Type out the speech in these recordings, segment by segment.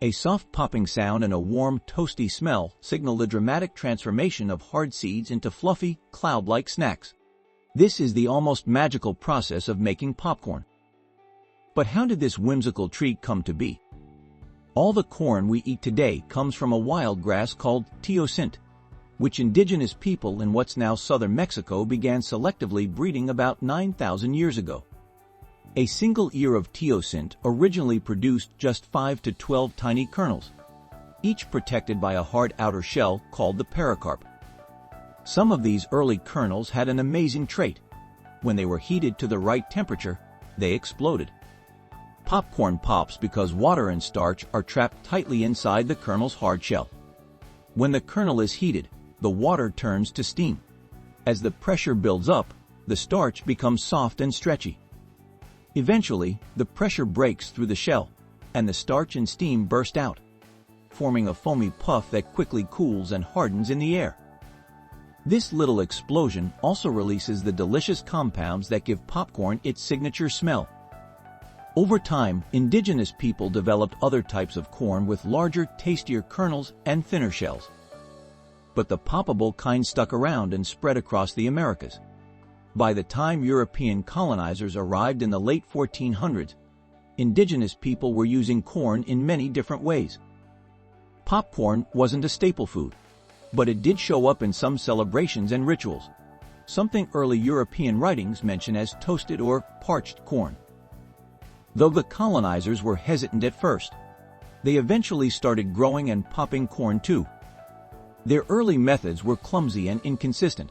A soft popping sound and a warm, toasty smell signal the dramatic transformation of hard seeds into fluffy, cloud-like snacks. This is the almost magical process of making popcorn. But how did this whimsical treat come to be? All the corn we eat today comes from a wild grass called teosinte, which indigenous people in what's now southern Mexico began selectively breeding about 9,000 years ago. A single ear of teosinte originally produced just 5 to 12 tiny kernels, each protected by a hard outer shell called the pericarp. Some of these early kernels had an amazing trait. When they were heated to the right temperature, they exploded. Popcorn pops because water and starch are trapped tightly inside the kernel's hard shell. When the kernel is heated, the water turns to steam. As the pressure builds up, the starch becomes soft and stretchy. Eventually, the pressure breaks through the shell, and the starch and steam burst out, forming a foamy puff that quickly cools and hardens in the air. This little explosion also releases the delicious compounds that give popcorn its signature smell. Over time, indigenous people developed other types of corn with larger, tastier kernels and thinner shells. But the poppable kind stuck around and spread across the Americas. By the time European colonizers arrived in the late 1400s, indigenous people were using corn in many different ways. Popcorn wasn't a staple food, but it did show up in some celebrations and rituals, something early European writings mention as toasted or parched corn. Though the colonizers were hesitant at first, they eventually started growing and popping corn too. Their early methods were clumsy and inconsistent,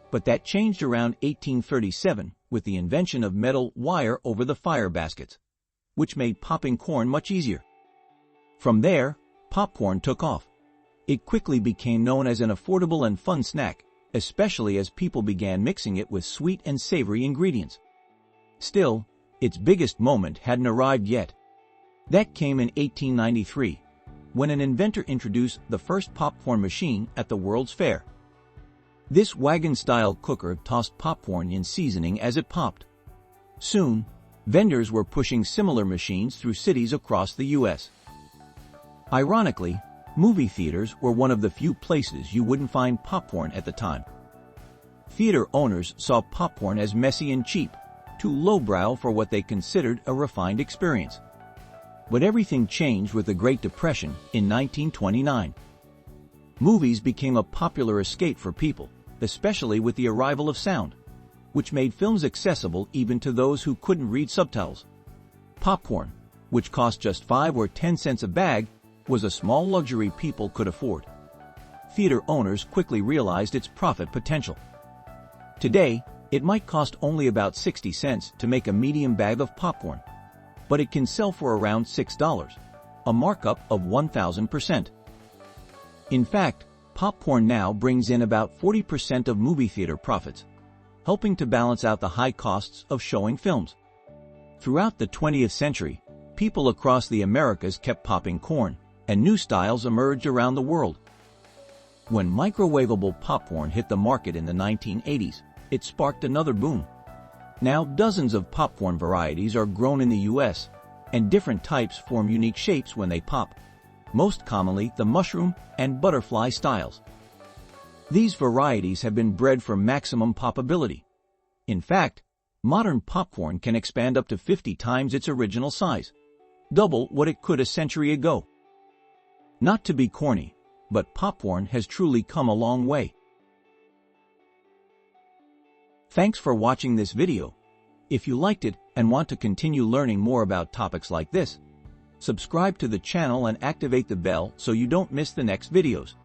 but that changed around 1837 with the invention of metal wire over the fire baskets, which made popping corn much easier. From there, popcorn took off. It quickly became known as an affordable and fun snack, especially as people began mixing it with sweet and savory ingredients. Still, its biggest moment hadn't arrived yet. That came in 1893, when an inventor introduced the first popcorn machine at the World's Fair. This wagon-style cooker tossed popcorn in seasoning as it popped. Soon, vendors were pushing similar machines through cities across the U.S. Ironically, movie theaters were one of the few places you wouldn't find popcorn at the time. Theater owners saw popcorn as messy and cheap, too lowbrow for what they considered a refined experience. But everything changed with the Great Depression in 1929. Movies became a popular escape for people, especially with the arrival of sound, which made films accessible even to those who couldn't read subtitles. Popcorn, which cost just 5 or 10 cents a bag, was a small luxury people could afford. Theater owners quickly realized its profit potential. Today, it might cost only about 60 cents to make a medium bag of popcorn, but it can sell for around $6, a markup of 1,000%. In fact, popcorn now brings in about 40% of movie theater profits, helping to balance out the high costs of showing films. Throughout the 20th century, people across the Americas kept popping corn, and new styles emerged around the world. When microwavable popcorn hit the market in the 1980s, it sparked another boom. Now dozens of popcorn varieties are grown in the U.S., and different types form unique shapes when they pop, most commonly the mushroom and butterfly styles. These varieties have been bred for maximum poppability. In fact, modern popcorn can expand up to 50 times its original size, double what it could a century ago. Not to be corny, but popcorn has truly come a long way. Thanks for watching this video. If you liked it and want to continue learning more about topics like this, subscribe to the channel and activate the bell so you don't miss the next videos.